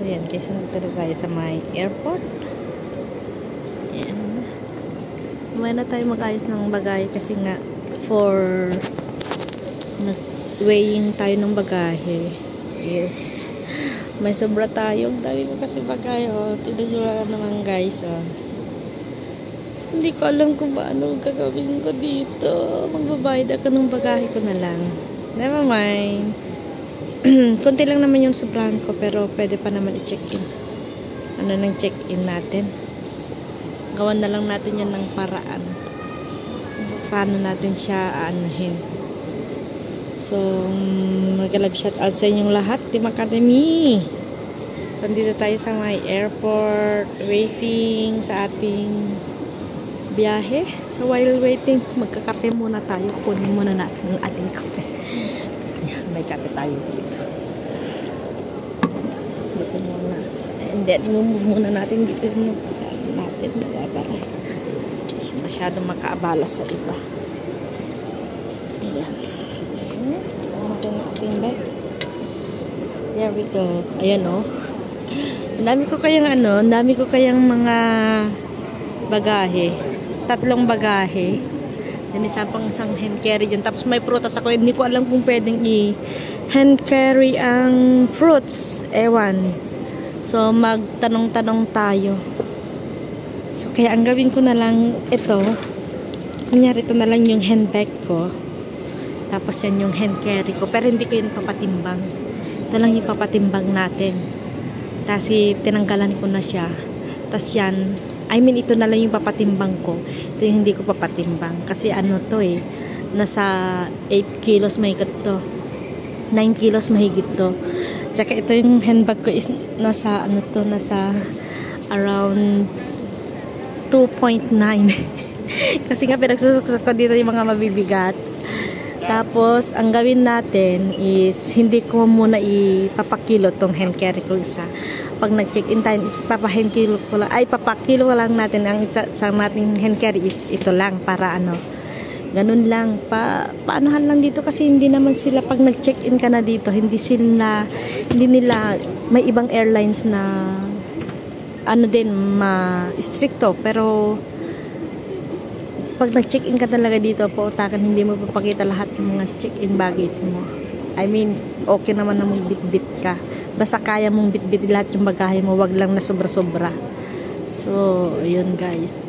Ayan, kasi nandito na tayo sa may airport. Ayan. Umaya na tayo mag-ayos ng bagahe kasi nga for nag-weighing tayo ng bagahe. Yes. May sobra tayo. Dami ko kasi bagahe. Oh. Tignan nyo lang naman guys. Oh. So, hindi ko alam kung paano gagawin ko dito. Magbabayad ako ng bagahe ko na lang. Never mind. Kunti lang naman yung sobrahan ko pero pwede pa naman i-check-in. Ano nang check-in natin? Gawan na lang natin yan ng paraan. Paano natin siya aanuhin. So, mag-love shout out sa inyong lahat, Team Academy. So, dito tayo sa may airport, waiting sa ating biyahe. So, while waiting, magkakape muna tayo. Kunin muna natin ang ating kape. Ayan, may kape tayo dito. Dito muna. And then, imumove muna natin dito natin. Para masyadong makaabala sa iba. Ayan. Ayan. Ating bag. There we go. Ayan o. Ang dami ko kayang mga bagahe. 3 bagahe. Then isa pang isang hand carry dyan. Tapos may prutas ako. Hindi ko alam kung pwedeng hand carry ang fruits. Ewan. So magtanong-tanong tayo. So kaya ang gawin ko na lang ito. Kunyari ito na lang yung handbag ko. Tapos yan yung hand carry ko. Pero hindi ko yun papatimbang. Ito lang yung papatimbang natin. Tapos tinanggalan ko na siya. Tapos yan. Ito na lang yung papatimbang ko. Ito yung hindi ko papatimbang. Kasi ano to nasa 8 kilos mahigit to. 9 kilos mahigit to. Tsaka ito yung handbag ko is nasa nasa around 2.9. Kasi nga pinagsasaksak ko dito yung mga mabibigat. Tapos ang gawin natin is hindi ko muna ipapakilo tong hand carry ko isa. Pag nag-check-in tayo is papakilo ko lang natin ang sa nating hand carry is ito lang para ganun lang paanohan lang dito kasi hindi naman sila pag nag-check-in ka na dito hindi nila may ibang airlines na stricto pero pag nag-check-in ka talaga dito pautakan hindi mo papakita lahat ng mga check-in baggage mo. Okay naman na magbitbit ka. Basta kaya mong bitbit lahat yung bagahe mo, wag lang na sobra-sobra. So, yun guys.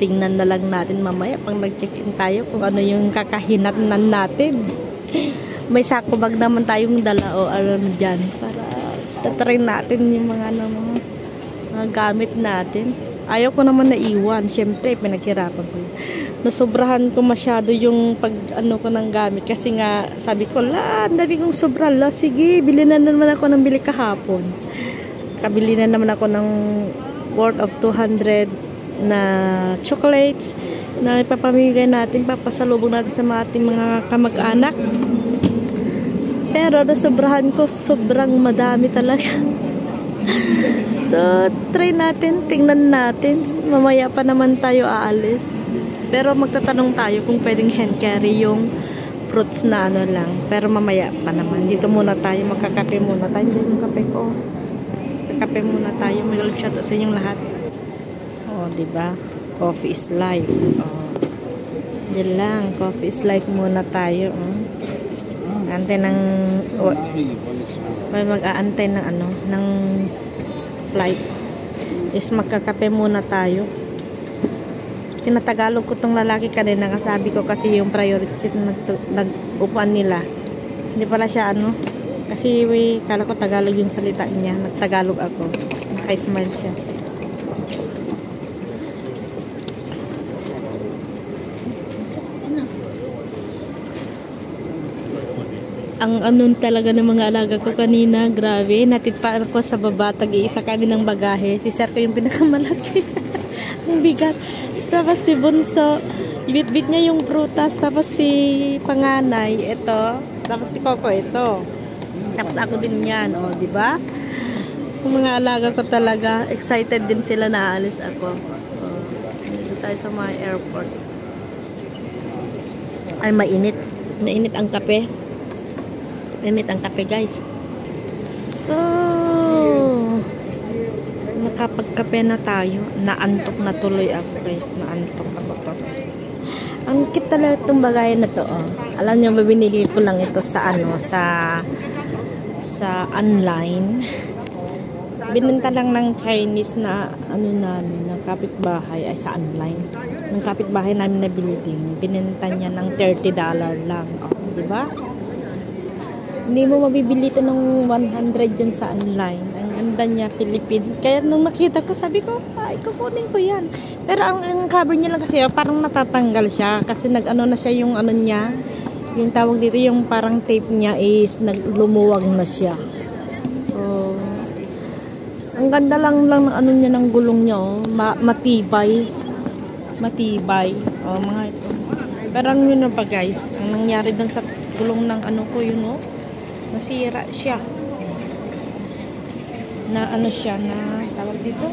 Tingnan na lang natin mamaya pag nag-check-in tayo kung ano yung kakahinatnan natin. May sako bag naman tayong dala o dyan para tatry natin yung mga gamit natin. Ayaw ko naman na iwan. Siyempre, pinagsirapan ko. Nasobrahan ko masyado yung ko ng gamit. Kasi nga, sabi ko, dami kong sobra. Sige, bili na naman ako ng bili kahapon. Kabili na naman ako ng worth of 200 na chocolates na ipapamigay natin, papasalubong natin sa ating mga kamag-anak. Pero nasobrahan ko, sobrang madami talaga. So, try natin, tingnan natin. Mamaya pa naman tayo aalis. Pero magtatanong tayo kung pwedeng hand carry yung fruits na lang. Pero mamaya pa naman. Dito muna tayo, magkakape muna tayo. Diyan yung kape ko. Magkakape muna tayo. May love shout out sa inyong lahat. Diba? Coffee is life. Diyan lang. Coffee is life muna tayo. Antay ng may mag-aantay ng flight is magkakape muna tayo. Tinatagalog ko tong lalaki kanina kasabi ko kasi yung priority seat nag-upuan nila hindi pala siya kasi kala ko Tagalog yung salita niya, nagtagalog ako, naka-smile siya. Ang talaga ng mga alaga ko kanina, grabe, natid pa ako sa baba, tag-iisa kami ng bagahe. Si Sir ko yung pinakamalaki. Ang bigat. Tapos si Bunso, ibit-bit niya yung prutas. Tapos si Panganay, ito. Tapos si Coco, ito. Tapos ako din yan, diba? Yung mga alaga ko talaga, excited din sila na aalis ako. Dito tayo sa mga airport. Ay, mainit. Mainit ang kape. Mainit ang kape, guys. So, nakapagkape na tayo. Naantok na tuloy ako guys. Naantok ako pa. Ang cute talaga itong bagay na to. Oh. Alam niyo ba, binili ko lang ito sa online. Binenta lang ng Chinese na namin, ng kapitbahay, ay sa online. Ng kapitbahay namin na building. Binenta niya ng $30 lang. Oh, di ba? Hindi mo mabibili ito ng 100 dyan sa online. Ang ganda niya, Philippines. Kaya nung nakita ko, sabi ko, ay, kukunin ko yan. Pero ang cover niya lang kasi, parang natatanggal siya. Kasi nag-ano na siya yung ano niya. Yung tawag dito, yung parang tape niya is naglumuwag na siya. So, ang ganda lang ng ano niya, ng gulong niya. Oh. Matibay. Matibay. O, mga ito. Pero ang yun na ba guys, ang nangyari dun sa gulong ng ano ko, yun o. Nasira siya. Na ano siya, na tawag dito,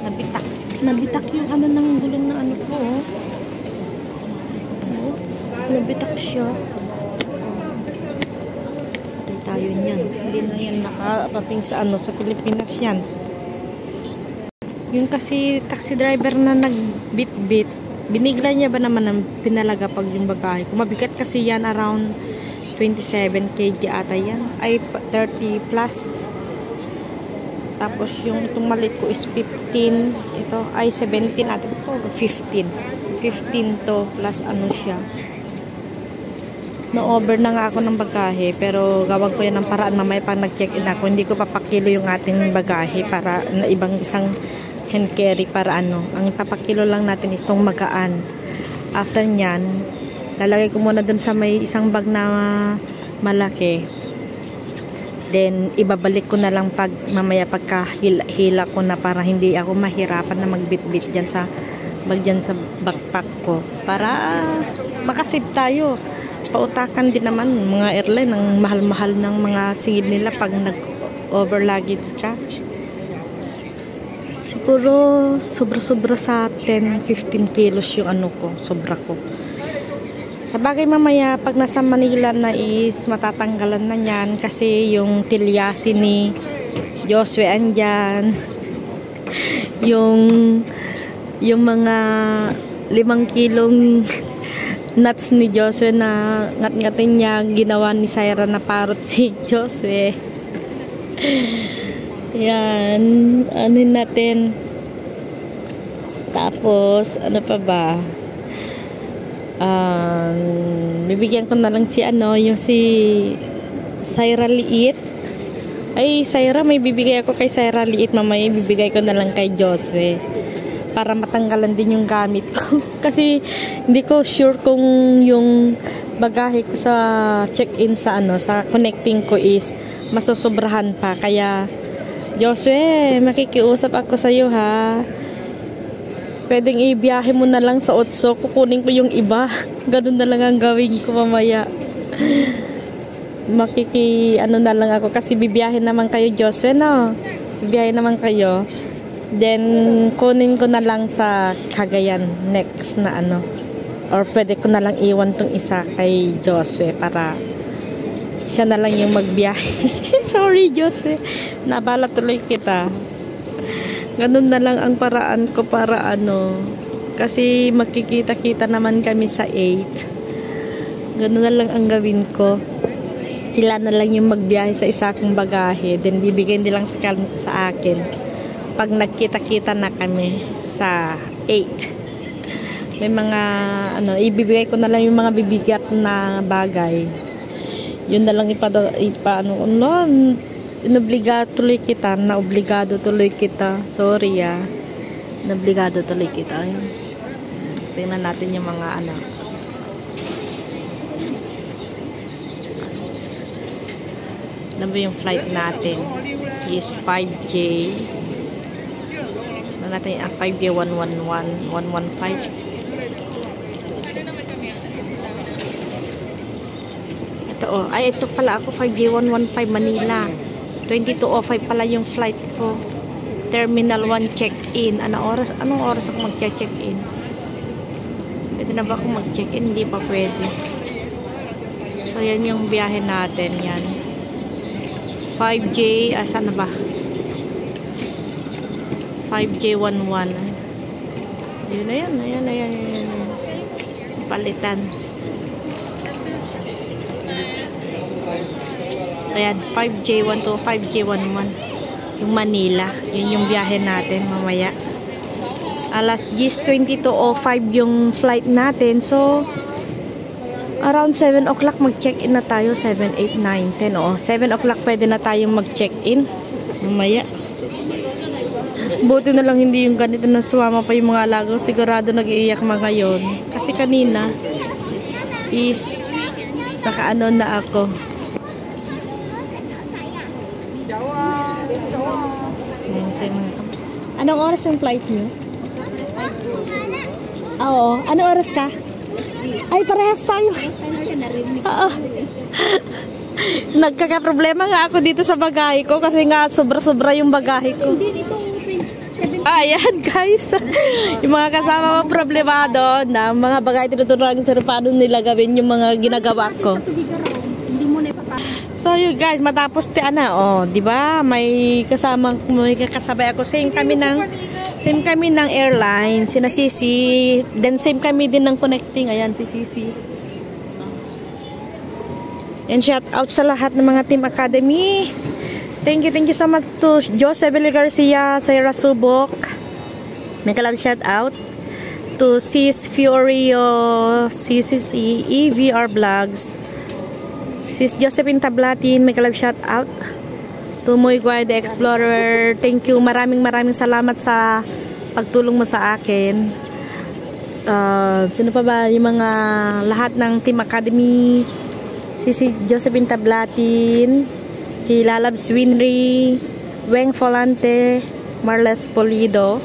nabitak. Nabitak yung ano ng gulong ng ano ko. Oh. Nabitak siya. Patay tayo niyan. Hindi na yan nakarating sa ano, sa Pilipinas yan. Yung kasi taxi driver na nagbit-bit, binigla niya ba naman ang pinalaga pag yung bagahe? Kung mabigat kasi yan, around 27 kg ata yan. Ay, 30 plus. Tapos yung itong maliit ko is 15. Ito ay 17 ata. 15. 15 to plus ano siya. Na-over na nga ako ng bagahe. Pero gawag ko yan ng paraan mamaya pag nag-check-in ako. Hindi ko papakilo yung ating bagahe para na ibang isang hand carry para ano. Ang ipapakilo lang natin itong magaan. After nyan, lalagay ko muna dun sa may isang bag na malaki. Then, ibabalik ko na lang pag mamaya pagka-hila ko na para hindi ako mahirapan na magbit-bit dyan sa backpack ko. Para makasave tayo. Pautakan din naman mga airline ng mahal-mahal ng mga singid nila pag nag-over luggage ka. Siguro, sobra-sobra sa 10-15 kilos yung ano ko, sobra ko. Sa bagay mamaya, pag nasa Manila na is matatanggalan na yan kasi yung tilyasi ni Josue andyan. Yung mga 5 kilong nuts ni Josue na ngat-ngatin niya, ginawa ni Syra na parot si Josue. Yan, ano natin. Tapos, ano pa ba? Bibigyan ko na lang si yung si Syra Liit. Ay, Syra, may bibigay ako kay Syra Liit. Mamaya bibigay ko na lang kay Josue para matanggalan din yung gamit ko. Kasi hindi ko sure kung yung bagahe ko sa check-in sa sa connecting ko is masusobrahan pa. Kaya Josue, makikiusap ako sa iyo ha. Pwedeng ibiyahe mo na lang sa Otso, kukunin ko yung iba. Ganun na lang ang gawin ko mamaya. Na lang ako kasi bibiyahe naman kayo, Josue, no? Bibiyahe naman kayo. Then, kunin ko na lang sa Cagayan next na Or pwede ko na lang iwan tong isa kay Josue para siya na lang yung magbiyahe. Sorry, Josue. Nabala tuloy kita. Ganun na lang ang paraan ko para kasi makikita-kita naman kami sa 8. Ganun na lang ang gawin ko. Sila na lang yung magbiyahe sa isa kong bagahe. Then bibigyan nilang sa akin. Pag nagkita-kita na kami sa 8. May mga ibibigay ko na lang yung mga bibigat na bagay. Yun na lang inobligado tuloy kita. Naobligado tuloy kita. Sorry naobligado tuloy kita. Ayun. Tingnan natin yung mga Ano ba yung flight natin? Is 5J. Ano natin ang 5J 111 115. Ito ay ito pala ako 5J 115 Manila. 22:05 pala yung flight ko. Terminal 1 check-in. Anong oras ako mag-check-in? Pwede na ba ako mag-check-in? Hindi pa pwede. So, yan yung biyahe natin. Yan. 5J. Saan na ba? 5J11. Yun na yan. Ayan. Palitan. Ayan, 5J1 to 5J11. Yung Manila. Yun yung biyahe natin mamaya. Alas 10:22:05 yung flight natin. So, around 7 o'clock mag-check-in na tayo. 7, 8, 9, 10. Oo, 7 o'clock pwede na tayong mag-check-in. Mamaya. Buti na lang hindi yung ganito na sumama pa yung mga alaga. Sigurado nag-iiyak mga ngayon. Kasi kanina is nakaano na ako. Anong oras yung flight nyo? Oo. Anong oras ka? Ay, parehas tayo. Oo. Nagkakaproblema nga ako dito sa bagahe ko kasi nga sobra-sobra yung bagahe ko. Ayan guys. Yung mga kasama ko problemado na mga bagahe tinuturuan sa paano nila gawin yung mga ginagawa ko. So you guys, matapos di ba? May kakasabay ako. Same kami ng airline, sina Sisi. Then same kami din ng connecting. Ayan si Sisi. And shout out sa lahat ng mga Team Academy. Thank you so much to Josebel Garcia, Sarah Subok. May kalab shout out to Sis Fiorio, Sis EVR Vlogs, Sis Josephine Tablatin. May kalab shout out to Muy Guay the Explorer. Thank you. Maraming salamat sa pagtulong mo sa akin. Sino pa ba yung mga lahat ng Team Academy? Si Josephine Tablatin, si Lalab Swinry, Weng Folante, Marles Polido,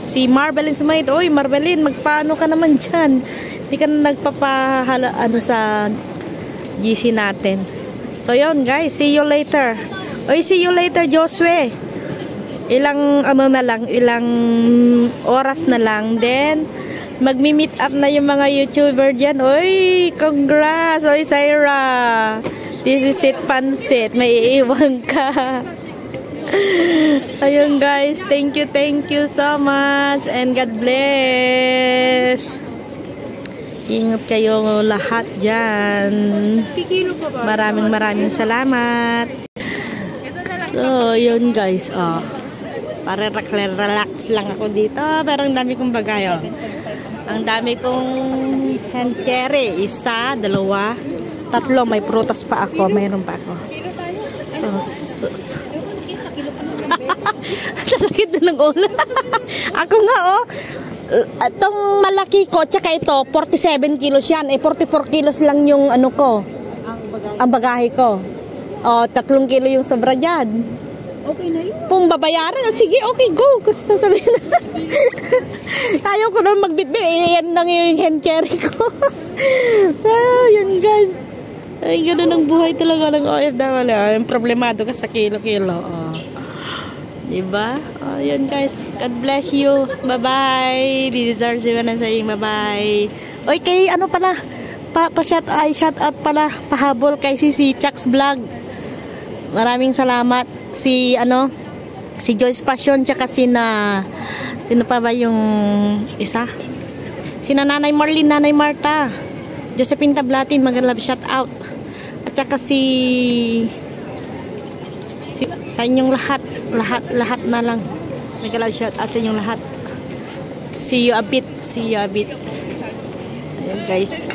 si Marbelin Sumayit. Oy, Marbelin, magpaano ka naman dyan? Hindi ka na nagpapahala sa GC natin. So yun guys, see you later. Oy, see you later Josue. Ilang oras na lang, then magmi-meet up na yung mga YouTuber dyan. Oy, congrats! Oy, Syra! This is it, pansit. May iiwan ka. Ayun guys, thank you so much. And God bless. Ingat kayo lahat dyan. Maraming salamat. So, yun guys. Para relax lang ako dito. Pero ang dami kong bagayo. Ang dami kong hand carry. 1, 2, 3. May prutas pa ako. Mayroon pa ako. Sasakit na ng ulo. Ako nga itong malaki ko, tsaka ito, 47 kilos yan. 44 kilos lang yung ang bagahe ko. 3 kilo yung sobra dyan. Okay na yun. Kung babayaran, sige, okay, go. Kasi sasabihin na. Ayaw ko naman magbitbit. Yan lang yung hand carry ko. So, yun guys. Ay, gano'n ang buhay talaga ng OFW. Yung problemado ka sa kilo-kilo. Diba? Yun guys. God bless you. Bye-bye. This is Arziwan ang saying bye-bye. Oy, kay pala. Shout out pala. Pahabol kay si Chuck's Vlog. Maraming salamat. Si Joyce Passion, tsaka sino pa ba yung isa? Sina Nanay Marlene, Nanay Marta, Josephine Tablatin, mag-love shout out. At tsaka sa inyong lahat na lang. Mag-love shout out sa inyong lahat. See you a bit. Ayan guys.